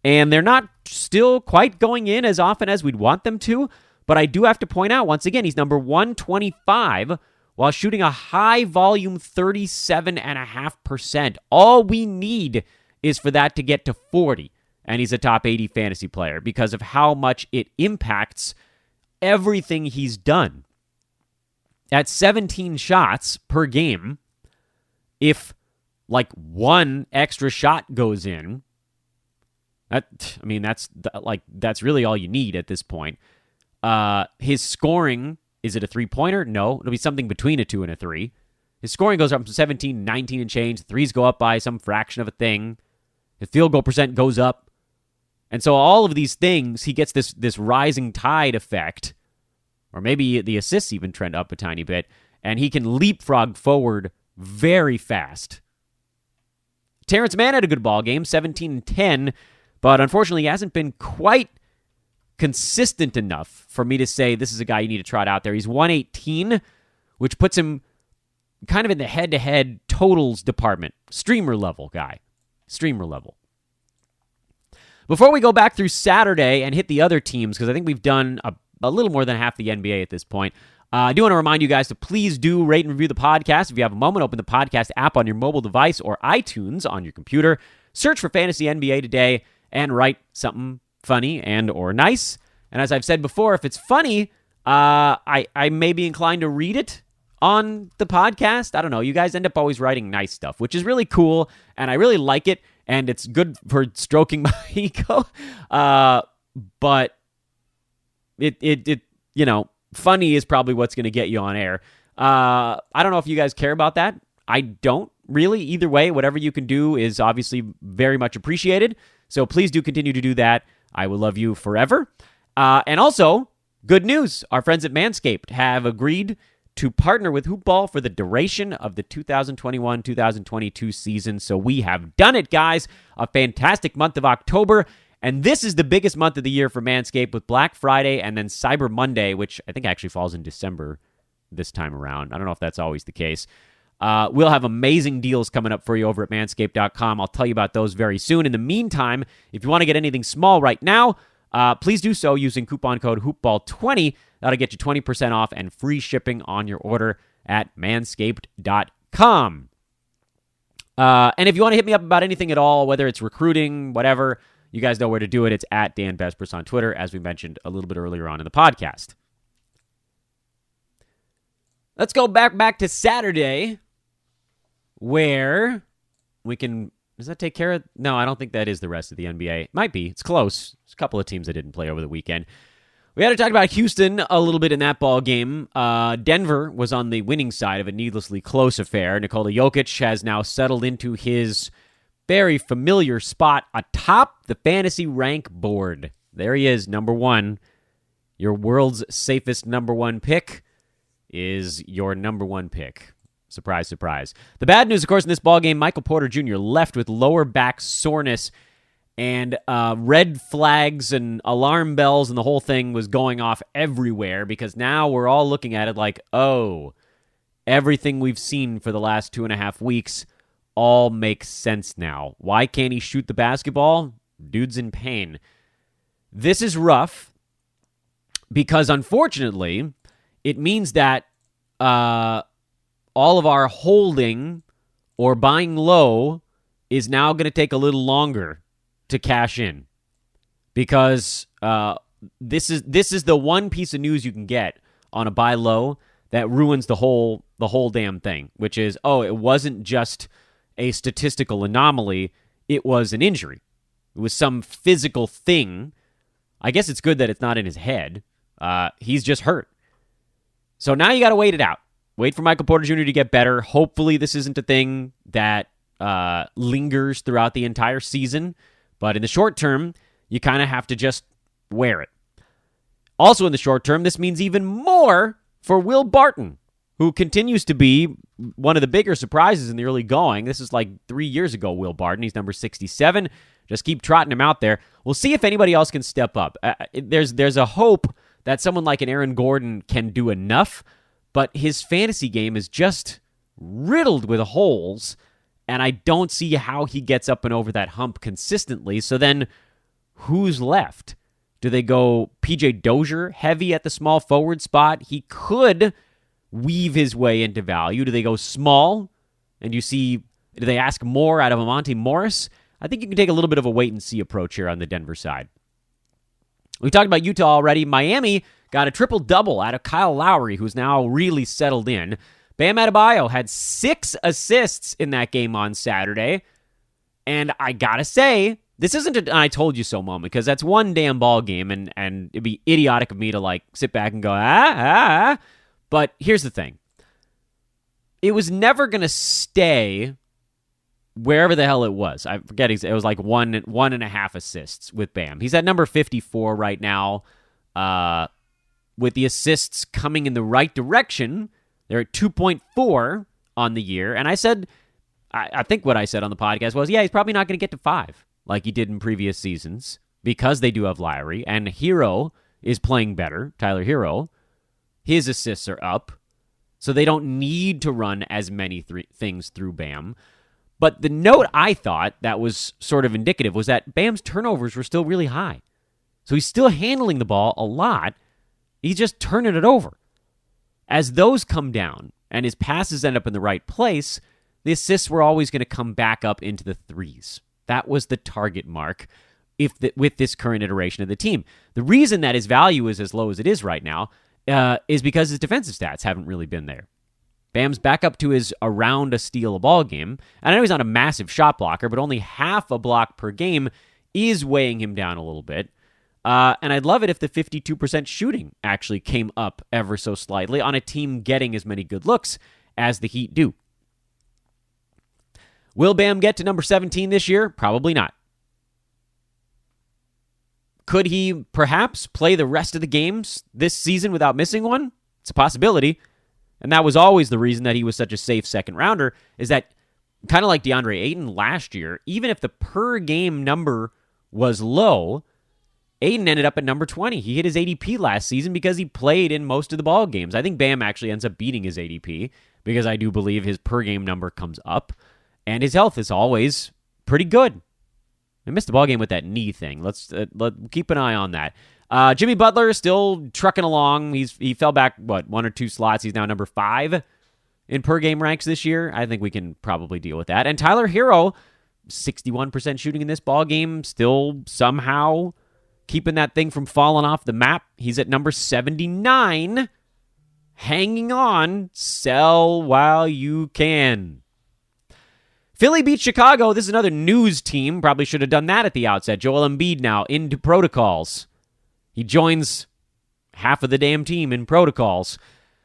and they're not still quite going in as often as we'd want them to, but I do have to point out, once again, he's number 125 while shooting a high-volume 37.5%. All we need is for that to get to 40, and he's a top 80 fantasy player because of how much it impacts everything he's done. At 17 shots per game, if like one extra shot goes in, that's really all you need at this point. His scoring, is it a three-pointer? No, it'll be something between a 2 and a 3. His scoring goes up from 17 to 19 and change. Threes go up by some fraction of a thing. His field goal percent goes up. And so all of these things, he gets this rising tide effect, or maybe the assists even trend up a tiny bit, and he can leapfrog forward very fast. Terrence Mann had a good ball game, 17 and 10, but unfortunately he hasn't been quite consistent enough for me to say this is a guy you need to trot out there. He's 118, which puts him kind of in the head-to-head totals department. Streamer level guy. Streamer level. Before we go back through Saturday and hit the other teams, because I think we've done a little more than half the NBA at this point, I do want to remind you guys to please do rate and review the podcast. If you have a moment, open the podcast app on your mobile device or iTunes on your computer. Search for Fantasy NBA Today and write something funny and or nice. And as I've said before, if it's funny, I may be inclined to read it. on the podcast. I don't know. You guys end up always writing nice stuff, which is really cool, and I really like it, and it's good for stroking my ego. But it funny is probably what's going to get you on air. I don't know if you guys care about that. I don't really. Either way, whatever you can do is obviously very much appreciated. So please do continue to do that. I will love you forever. And also, good news. Our friends at Manscaped have agreed to partner with Hoopball for the duration of the 2021-2022 season. So we have done it, guys. A fantastic month of October. And this is the biggest month of the year for Manscaped with Black Friday and then Cyber Monday, which I think actually falls in December this time around. I don't know if that's always the case. We'll have amazing deals coming up for you over at manscaped.com. I'll tell you about those very soon. In the meantime, if you want to get anything small right now, please do so using coupon code HoopBall20. That'll get you 20% off and free shipping on your order at manscaped.com. And if you want to hit me up about anything at all, whether it's recruiting, whatever, you guys know where to do it. It's at Dan Vespers on Twitter, as we mentioned a little bit earlier on in the podcast. Let's go back to Saturday, where we can... Does that take care of... No, I don't think that is the rest of the NBA. Might be. It's close. There's a couple of teams that didn't play over the weekend. We had to talk about Houston a little bit in that ball game. Denver was on the winning side of a needlessly close affair. Nikola Jokic has now settled into his very familiar spot atop the fantasy rank board. There he is, number one. Your world's safest number one pick is your number one pick. Surprise, surprise. The bad news, of course, in this ballgame, Michael Porter Jr. left with lower back soreness, and red flags and alarm bells and the whole thing was going off everywhere because now we're all looking at it like, oh, everything we've seen for the last 2.5 weeks all makes sense now. Why can't he shoot the basketball? Dude's in pain. This is rough because, unfortunately, it means that all of our holding or buying low is now going to take a little longer to cash in because this is the one piece of news you can get on a buy low that ruins the whole damn thing, which is, oh, it wasn't just a statistical anomaly, it was an injury. It was some physical thing. I guess it's good that it's not in his head. He's just hurt. So now you got to wait it out. Wait for Michael Porter Jr. to get better. Hopefully this isn't a thing that lingers throughout the entire season. But in the short term, you kind of have to just wear it. Also in the short term, this means even more for Will Barton, who continues to be one of the bigger surprises in the early going. This is like 3 years ago, Will Barton. He's number 67. Just keep trotting him out there. We'll see if anybody else can step up. There's a hope that someone like an Aaron Gordon can do enough, but his fantasy game is just riddled with holes, and I don't see how he gets up and over that hump consistently. So then who's left? Do they go P.J. Dozier heavy at the small forward spot? He could weave his way into value. Do they go small? And do they ask more out of Monte Morris? I think you can take a little bit of a wait-and-see approach here on the Denver side. We talked about Utah already. Miami got a triple-double out of Kyle Lowry, who's now really settled in. Bam Adebayo had 6 assists in that game on Saturday. And I gotta say, this isn't an I told you so moment, because that's one damn ball game, and it'd be idiotic of me to sit back and go, But here's the thing. It was never going to stay wherever the hell it was. I forget. It was like 1.5 assists with Bam. He's at number 54 right now. With the assists coming in the right direction, they're at 2.4 on the year. And I said, I think what I said on the podcast was, he's probably not going to get to 5 like he did in previous seasons because they do have Lowry. And Hiro is playing better, Tyler Hiro. His assists are up, so they don't need to run as many things through Bam. But the note I thought that was sort of indicative was that Bam's turnovers were still really high. So he's still handling the ball a lot. He's just turning it over. As those come down and his passes end up in the right place, the assists were always going to come back up into the 3s. That was the target mark with this current iteration of the team. The reason that his value is as low as it is right now is because his defensive stats haven't really been there. Bam's back up to his around a steal a ball game. And I know he's not a massive shot blocker, but only half a block per game is weighing him down a little bit. And I'd love it if the 52% shooting actually came up ever so slightly on a team getting as many good looks as the Heat do. Will Bam get to number 17 this year? Probably not. Could he perhaps play the rest of the games this season without missing one? It's a possibility. And that was always the reason that he was such a safe second rounder, is that kind of like DeAndre Ayton last year, even if the per game number was low, Ayton ended up at number 20. He hit his ADP last season because he played in most of the ball games. I think Bam actually ends up beating his ADP because I do believe his per game number comes up, and his health is always pretty good. I missed the ball game with that knee thing. Let's keep an eye on that. Jimmy Butler still trucking along. He fell back, one or two slots. He's now number 5 in per game ranks this year. I think we can probably deal with that. And Tyler Hiro, 61% shooting in this ball game, still somehow keeping that thing from falling off the map. He's at number 79. Hanging on. Sell while you can. Philly beat Chicago. This is another news team. Probably should have done that at the outset. Joel Embiid now into protocols. He joins half of the damn team in protocols,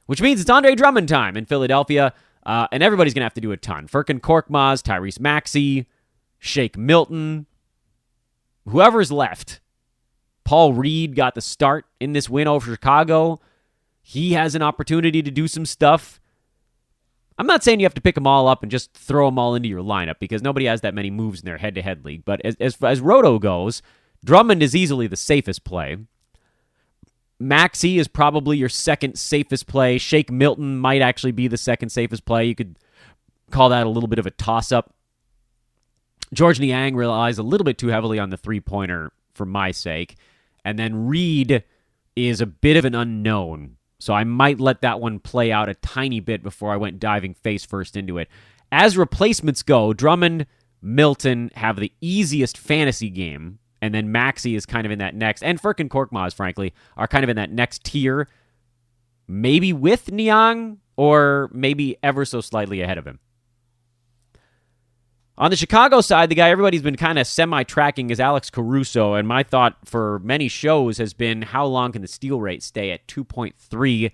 which means it's Andre Drummond time in Philadelphia, and everybody's going to have to do a ton. Furkan Korkmaz, Tyrese Maxey, Shake Milton, whoever's left. Paul Reed got the start in this win over Chicago. He has an opportunity to do some stuff. I'm not saying you have to pick them all up and just throw them all into your lineup because nobody has that many moves in their head-to-head league. But as Roto goes, Drummond is easily the safest play. Maxey is probably your second safest play. Shake Milton might actually be the second safest play. You could call that a little bit of a toss-up. George Niang relies a little bit too heavily on the three-pointer for my sake. And then Reed is a bit of an unknown. So I might let that one play out a tiny bit before I went diving face first into it. As replacements go, Drummond, Milton have the easiest fantasy game, and then Maxey is kind of in that next, and Furkan Korkmaz, frankly, are kind of in that next tier, maybe with Niang, or maybe ever so slightly ahead of him. On the Chicago side, the guy everybody's been kind of semi-tracking is Alex Caruso, and my thought for many shows has been, how long can the steal rate stay at 2.3?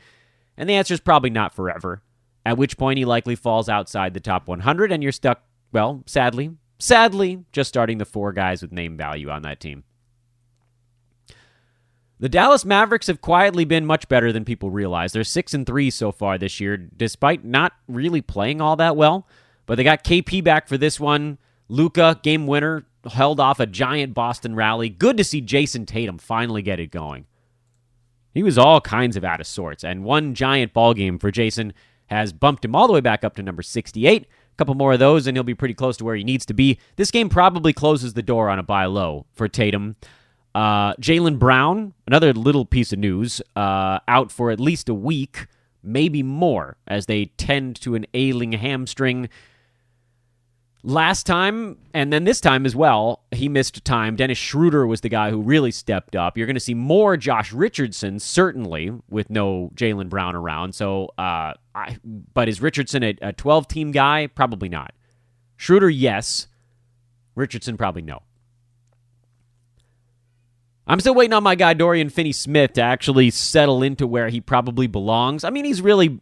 And the answer is probably not forever, at which point he likely falls outside the top 100, and you're stuck, well, sadly, just starting the 4 guys with name value on that team. The Dallas Mavericks have quietly been much better than people realize. They're 6-3 so far this year, despite not really playing all that well. But they got KP back for this one. Luka, game winner, held off a giant Boston rally. Good to see Jason Tatum finally get it going. He was all kinds of out of sorts, and one giant ball game for Jason has bumped him all the way back up to number 68. A couple more of those, and he'll be pretty close to where he needs to be. This game probably closes the door on a buy low for Tatum. Jalen Brown, another little piece of news, out for at least a week, maybe more, as they tend to an ailing hamstring. Last time, and then this time as well, he missed time. Dennis Schroeder was the guy who really stepped up. You're going to see more Josh Richardson, certainly, with no Jalen Brown around. So, but is Richardson a 12-team guy? Probably not. Schroeder, yes. Richardson, probably no. I'm still waiting on my guy Dorian Finney-Smith to actually settle into where he probably belongs. I mean, he's really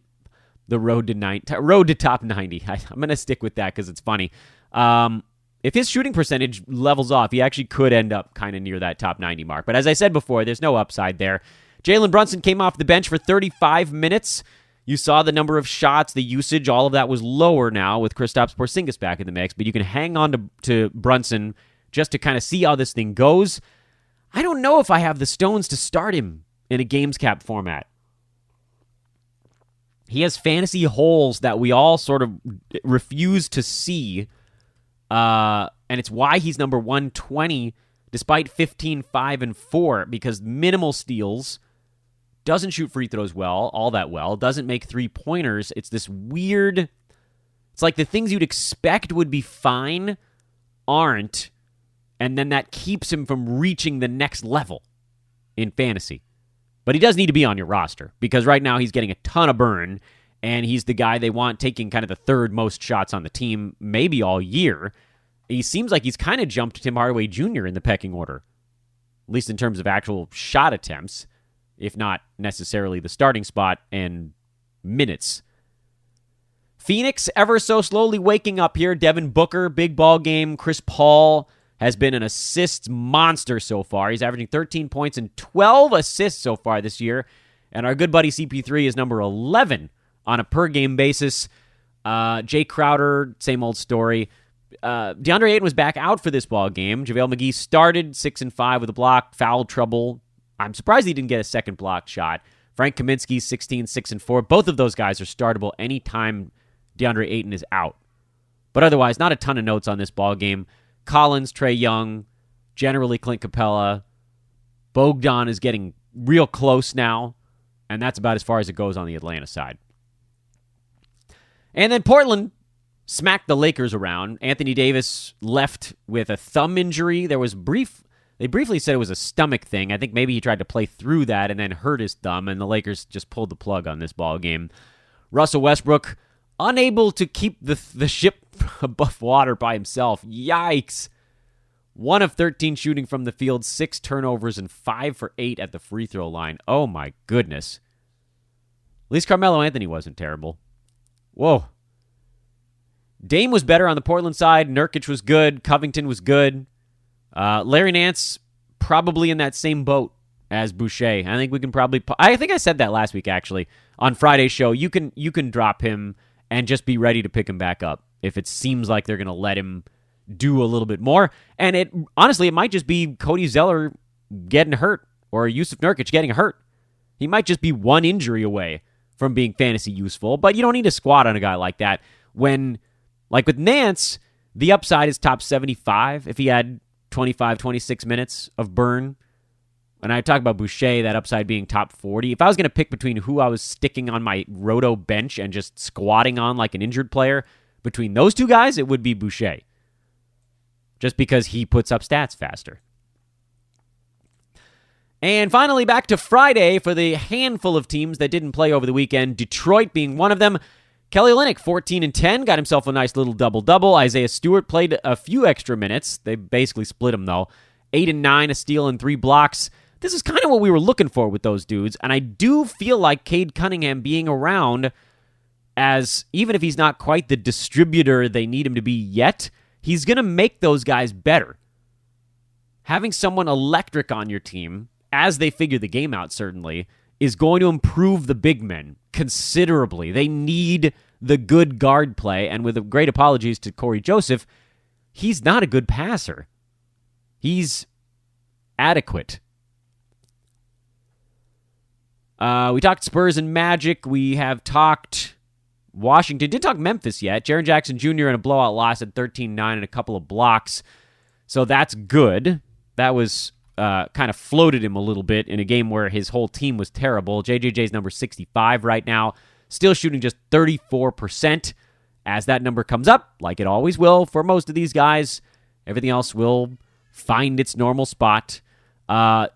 the road to top 90. I'm going to stick with that because it's funny. If his shooting percentage levels off, he actually could end up kind of near that top 90 mark. But as I said before, there's no upside there. Jalen Brunson came off the bench for 35 minutes. You saw the number of shots, the usage, all of that was lower now with Kristaps Porzingis back in the mix. But you can hang on to Brunson just to kind of see how this thing goes. I don't know if I have the stones to start him in a games cap format. He has fantasy holes that we all sort of refuse to see. And it's why he's number 120 despite 15, 5, and 4, because minimal steals, doesn't shoot free throws all that well, doesn't make three-pointers. It's this weird, it's like the things you'd expect would be fine aren't, and then that keeps him from reaching the next level in fantasy. But he does need to be on your roster, because right now he's getting a ton of burn, and he's the guy they want taking kind of the third most shots on the team, maybe all year. He seems like he's kind of jumped Tim Hardaway Jr. in the pecking order, at least in terms of actual shot attempts, if not necessarily the starting spot and minutes. Phoenix ever so slowly waking up here. Devin Booker, big ball game. Chris Paul has been an assists monster so far. He's averaging 13 points and 12 assists so far this year. And our good buddy CP3 is number 11 on a per-game basis. Jay Crowder, same old story. DeAndre Ayton was back out for this ball game. JaVale McGee started 6-5 with a block, foul trouble. I'm surprised he didn't get a second block shot. Frank Kaminsky, 16, 6-4. Both of those guys are startable anytime DeAndre Ayton is out. But otherwise, not a ton of notes on this ball game. Collins, Trae Young, generally Clint Capella. Bogdan is getting real close now, and that's about as far as it goes on the Atlanta side. And then Portland smacked the Lakers around. Anthony Davis left with a thumb injury. They briefly said it was a stomach thing. I think maybe he tried to play through that and then hurt his thumb, and the Lakers just pulled the plug on this ball game. Russell Westbrook, unable to keep the ship above water by himself. Yikes. 1 of 13 shooting from the field, 6 turnovers, and 5 for 8 at the free throw line. Oh my goodness. At least Carmelo Anthony wasn't terrible. Whoa. Dame was better on the Portland side. Nurkic was good. Covington was good. Larry Nance probably in that same boat as Boucher. I think we can probably... I think I said that last week, actually. On Friday's show, you can drop him and just be ready to pick him back up if it seems like they're going to let him do a little bit more. And it might just be Cody Zeller getting hurt or Yusuf Nurkic getting hurt. He might just be one injury away from being fantasy useful, but you don't need to squat on a guy like that when, like with Nance, the upside is top 75 if he had 25, 26 minutes of burn. And I talk about Boucher, that upside being top 40. If I was going to pick between who I was sticking on my roto bench and just squatting on like an injured player, between those two guys, it would be Boucher. Just because he puts up stats faster. And finally, back to Friday for the handful of teams that didn't play over the weekend, Detroit being one of them. Kelly Olynyk, 14-10, got himself a nice little double-double. Isaiah Stewart played a few extra minutes. They basically split him, though. 8-9, a steal, and 3 blocks. This is kind of what we were looking for with those dudes, and I do feel like Cade Cunningham being around, as even if he's not quite the distributor they need him to be yet, he's going to make those guys better. Having someone electric on your team, as they figure the game out, certainly, is going to improve the big men considerably. They need the good guard play, and with great apologies to Corey Joseph, he's not a good passer. He's adequate. We talked Spurs and Magic. We have talked Washington. Didn't talk Memphis yet. Jaren Jackson Jr. in a blowout loss at 13-9 and a couple of blocks. So that's good. That was kind of floated him a little bit in a game where his whole team was terrible. JJJ's number 65 right now. Still shooting just 34%. As that number comes up, like it always will for most of these guys, everything else will find its normal spot. The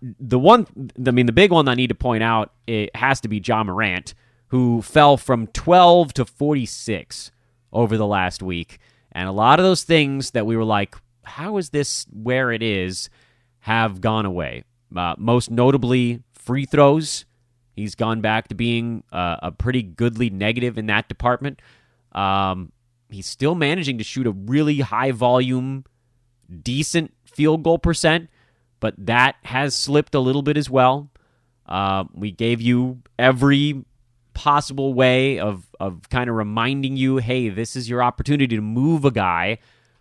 big one I need to point out, it has to be Ja Morant, who fell from 12 to 46 over the last week. And a lot of those things that we were like, how is this where it is, have gone away. Most notably, free throws. He's gone back to being a pretty goodly negative in that department. He's still managing to shoot a really high volume, decent field goal percent, but that has slipped a little bit as well. We gave you every possible way of kind of reminding you, hey, this is your opportunity to move a guy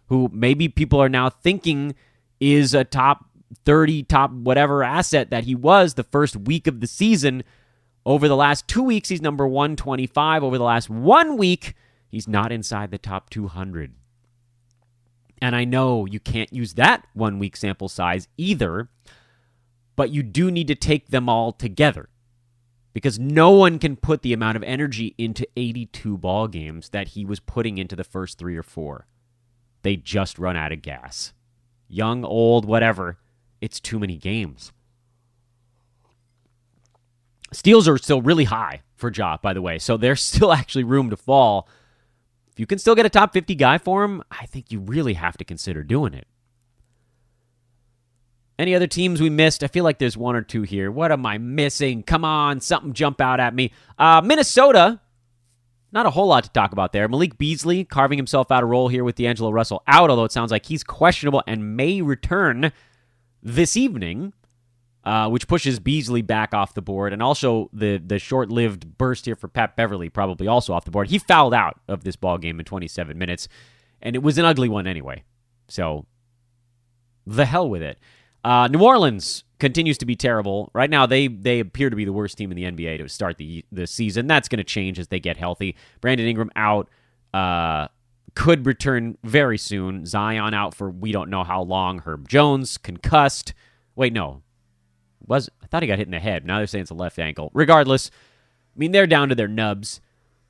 who maybe people are now thinking is a top 30, top whatever asset that he was the first week of the season. Over the last 2 weeks, he's number 125. Over the last 1 week, he's not inside the top 200. And I know you can't use that 1 week sample size either, but you do need to take them all together because no one can put the amount of energy into 82 ball games that he was putting into the first 3 or 4. They just run out of gas. Young, old, whatever. It's too many games. Steals are still really high. for Ja, by the way. So there's still actually room to fall. If you can still get a top 50 guy for him, I think you really have to consider doing it. Any other teams we missed? I feel like there's one or two here. What am I missing? Come on, something jump out at me. Minnesota, not a whole lot to talk about there. Malik Beasley carving himself out a role here with D'Angelo Russell out, although it sounds like he's questionable and may return this evening, which pushes Beasley back off the board. And also the short-lived burst here for Pat Beverly probably also off the board. He fouled out of this ball game in 27 minutes, and it was an ugly one anyway. So the hell with it. New Orleans continues to be terrible. Right now, they appear to be the worst team in the NBA to start the season. That's going to change as they get healthy. Brandon Ingram out, could return very soon. Zion out for we don't know how long. Herb Jones concussed. Wait, no. I thought he got hit in the head. Now they're saying it's a left ankle. Regardless, I mean, they're down to their nubs.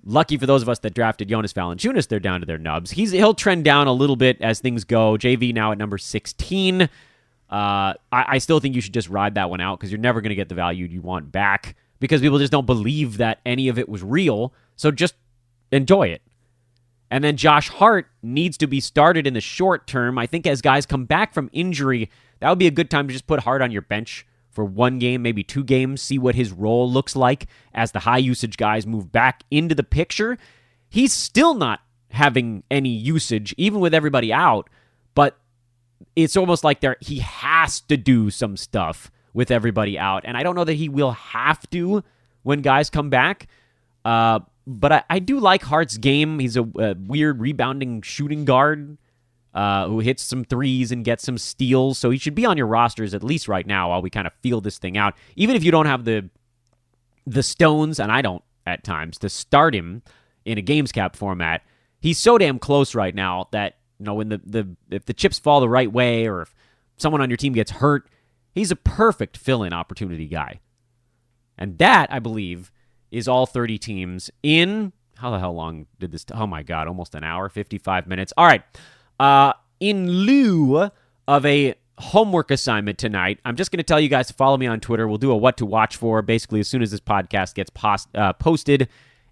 Lucky for those of us that drafted Jonas Valanciunas, they're down to their nubs. He'll trend down a little bit as things go. JV now at number 16. I still think you should just ride that one out because you're never going to get the value you want back because people just don't believe that any of it was real. So just enjoy it. And then Josh Hart needs to be started in the short term. I think as guys come back from injury, that would be a good time to just put Hart on your bench for one game, maybe 2 games, see what his role looks like as the high-usage guys move back into the picture. He's still not having any usage, even with everybody out, but it's almost like he has to do some stuff with everybody out. And I don't know that he will have to when guys come back. But I do like Hart's game. He's a weird rebounding shooting guard who hits some threes and gets some steals. So he should be on your rosters at least right now while we kind of feel this thing out. Even if you don't have the stones, and I don't at times, to start him in a games cap format, he's so damn close right now that when if the chips fall the right way or if someone on your team gets hurt, he's a perfect fill-in opportunity guy. And that, I believe, is all 30 teams in, how the hell long did this, oh my God, almost an hour, 55 minutes. All right. In lieu of a homework assignment tonight, I'm just going to tell you guys to follow me on Twitter. We'll do a what to watch for basically as soon as this podcast gets posted,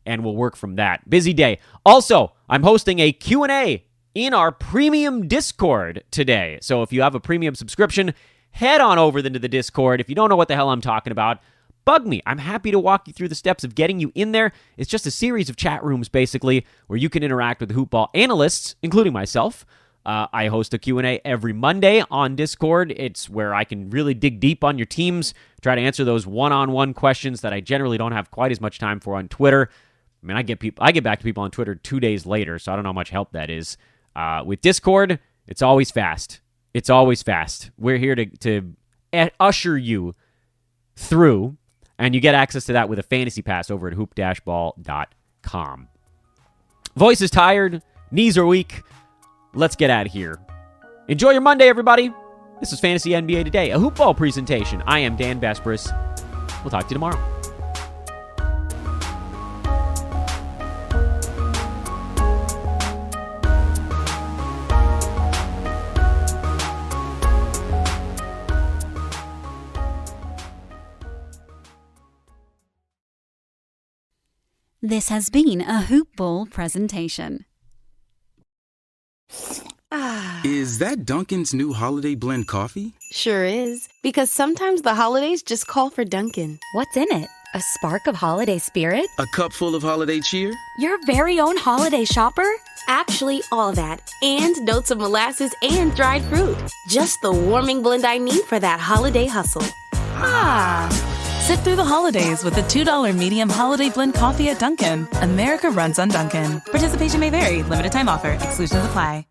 and we'll work from that. Busy day. Also, I'm hosting a Q&A in our premium Discord today. So if you have a premium subscription, head on over into the Discord. If you don't know what the hell I'm talking about, bug me. I'm happy to walk you through the steps of getting you in there. It's just a series of chat rooms, basically, where you can interact with the hoopball analysts, including myself. I host a Q&A every Monday on Discord. It's where I can really dig deep on your teams, try to answer those one-on-one questions that I generally don't have quite as much time for on Twitter. I mean, I get back to people on Twitter 2 days later, so I don't know how much help that is. With Discord, it's always fast. It's always fast. We're here to usher you through, and you get access to that with a fantasy pass over at hoop-ball.com. Voice is tired. Knees are weak. Let's get out of here. Enjoy your Monday, everybody. This is Fantasy NBA Today, a hoopball presentation. I am Dan Vespris. We'll talk to you tomorrow. This has been a Hoop Ball presentation. Is that Dunkin's new holiday blend coffee? Sure is, because sometimes the holidays just call for Dunkin'. What's in it? A spark of holiday spirit? A cup full of holiday cheer? Your very own holiday shopper? Actually, all that, and notes of molasses and dried fruit. Just the warming blend I need for that holiday hustle. Sit through the holidays with the $2 medium holiday blend coffee at Dunkin'. America runs on Dunkin'. Participation may vary. Limited time offer. Exclusions apply.